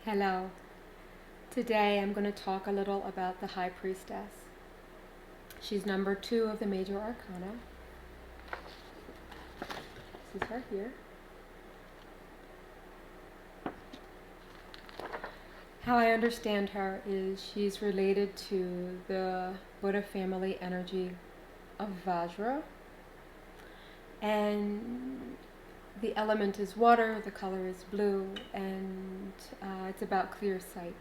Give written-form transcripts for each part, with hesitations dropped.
Hello. Today I'm going to talk a little about the High Priestess. She's number 2 of the major arcana. This is her here. How I understand her is she's related to the Buddha family energy of Vajra. And the element is water, the color is blue, and it's about clear sight.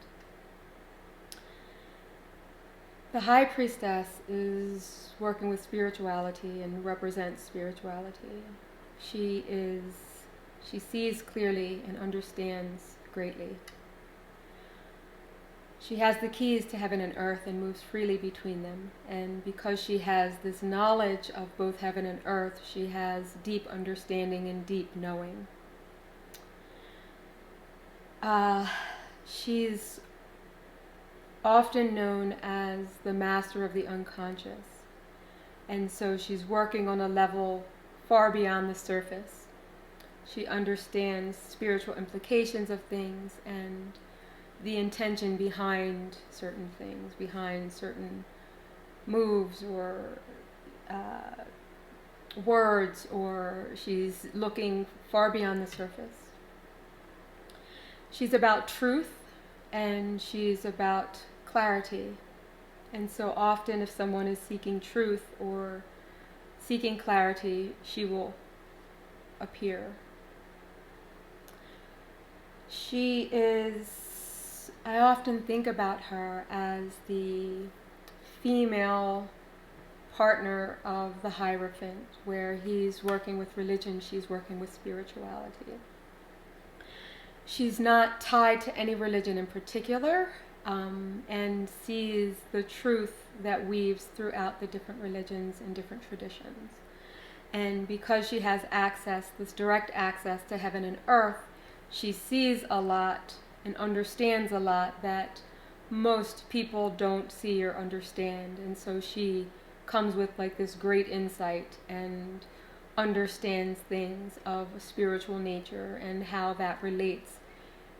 The High Priestess is working with spirituality and represents spirituality. She sees clearly and understands greatly. She has the keys to heaven and earth and moves freely between them. And because she has this knowledge of both heaven and earth, she has deep understanding and deep knowing. She's often known as the master of the unconscious. And so she's working on a level far beyond the surface. She understands spiritual implications of things and the intention behind certain things, behind certain moves or words, or she's looking far beyond the surface. She's about truth and she's about clarity. And so often if someone is seeking truth or seeking clarity, she will appear. I often think about her as the female partner of the Hierophant, where he's working with religion, she's working with spirituality. She's not tied to any religion in particular, and sees the truth that weaves throughout the different religions and different traditions. And because she has access, this direct access to heaven and earth, she sees a lot and understands a lot that most people don't see or understand. And so she comes with like this great insight and understands things of a spiritual nature and how that relates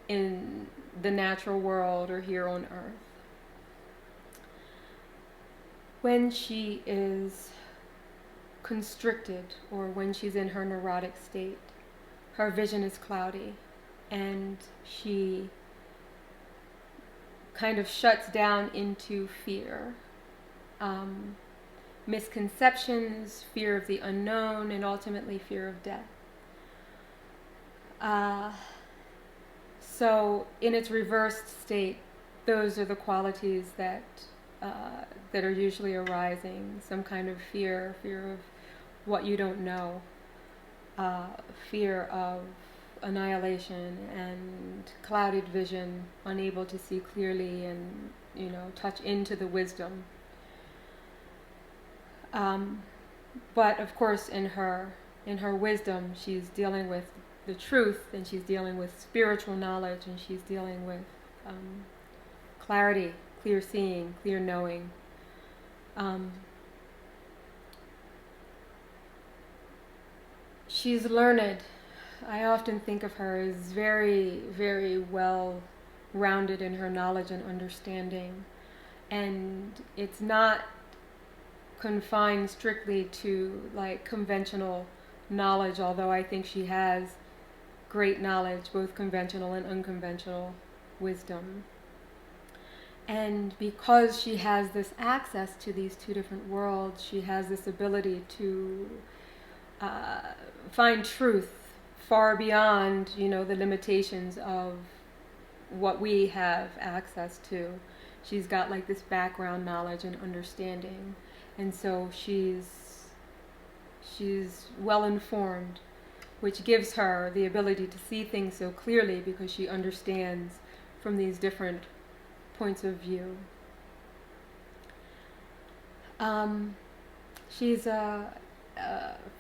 in the natural world or here on earth. When she is constricted or when she's in her neurotic state, her vision is cloudy and she kind of shuts down into fear. Misconceptions, fear of the unknown, and ultimately fear of death. So in its reversed state, those are the qualities that are usually arising. Some kind of fear of what you don't know, fear of annihilation and clouded vision, unable to see clearly and touch into the wisdom. But of course, in her wisdom, she's dealing with the truth, and she's dealing with spiritual knowledge, and she's dealing with clarity, clear seeing, clear knowing. She's learned. I often think of her as very, very well rounded in her knowledge and understanding. And it's not confined strictly to like conventional knowledge, although I think she has great knowledge, both conventional and unconventional wisdom. And because she has this access to these two different worlds, she has this ability to find truth far beyond, the limitations of what we have access to. She's got like this background knowledge and understanding, and so she's well informed, which gives her the ability to see things so clearly because she understands from these different points of view. She's a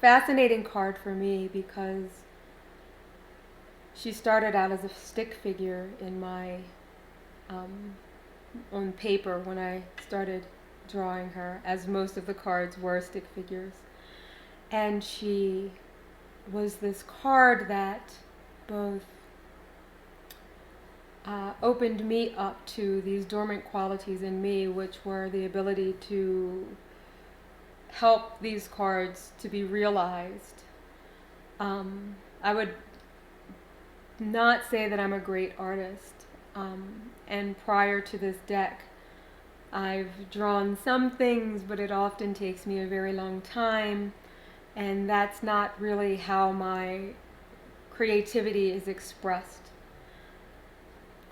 fascinating card for me because she started out as a stick figure in my on paper when I started drawing her, as most of the cards were stick figures. And she was this card that both opened me up to these dormant qualities in me, which were the ability to help these cards to be realized. I would not say that I'm a great artist. And prior to this deck, I've drawn some things, but it often takes me a very long time, and that's not really how my creativity is expressed.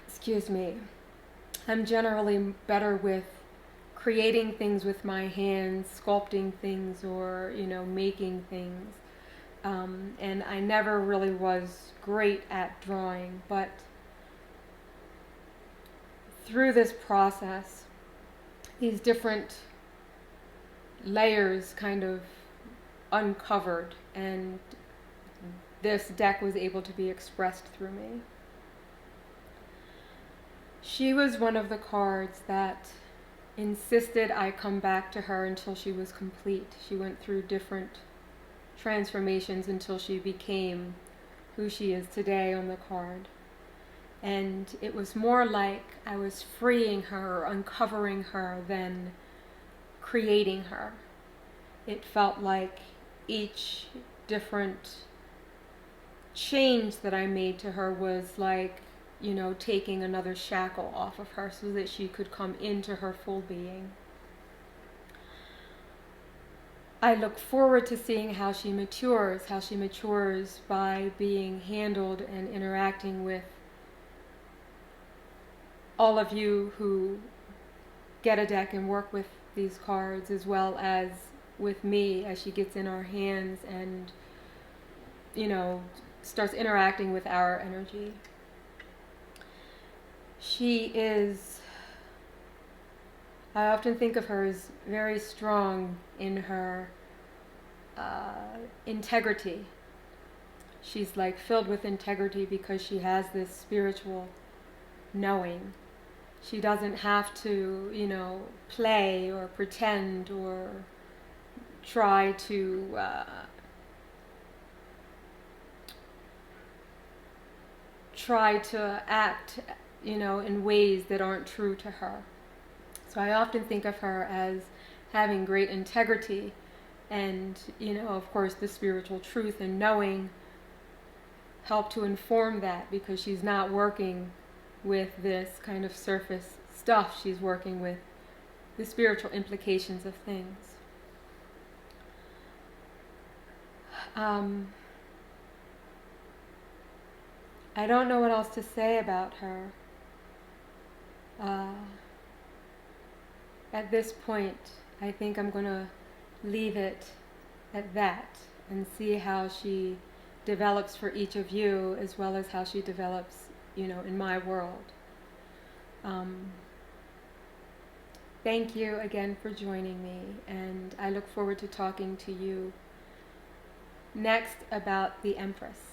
Excuse me. I'm generally better with creating things with my hands, sculpting things, or, making things. And I never really was great at drawing, but through this process, these different layers kind of uncovered, and this deck was able to be expressed through me. She was one of the cards that insisted I come back to her until she was complete. She went through different transformations until she became who she is today on the card. And it was more like I was freeing her or uncovering her than creating her. It felt like each different change that I made to her was like, taking another shackle off of her so that she could come into her full being. I look forward to seeing how she matures by being handled and interacting with all of you who get a deck and work with these cards, as well as with me as she gets in our hands and, starts interacting with our energy. I often think of her as very strong in her integrity. She's like filled with integrity because she has this spiritual knowing. She doesn't have to, play or pretend or try to act, in ways that aren't true to her. So I often think of her as having great integrity and, of course, the spiritual truth and knowing help to inform that, because she's not working with this kind of surface stuff. She's working with the spiritual implications of things. I don't know what else to say about her. At this point, I think I'm going to leave it at that and see how she develops for each of you, as well as how she develops, in my world. Thank you again for joining me, and I look forward to talking to you next about the Empress.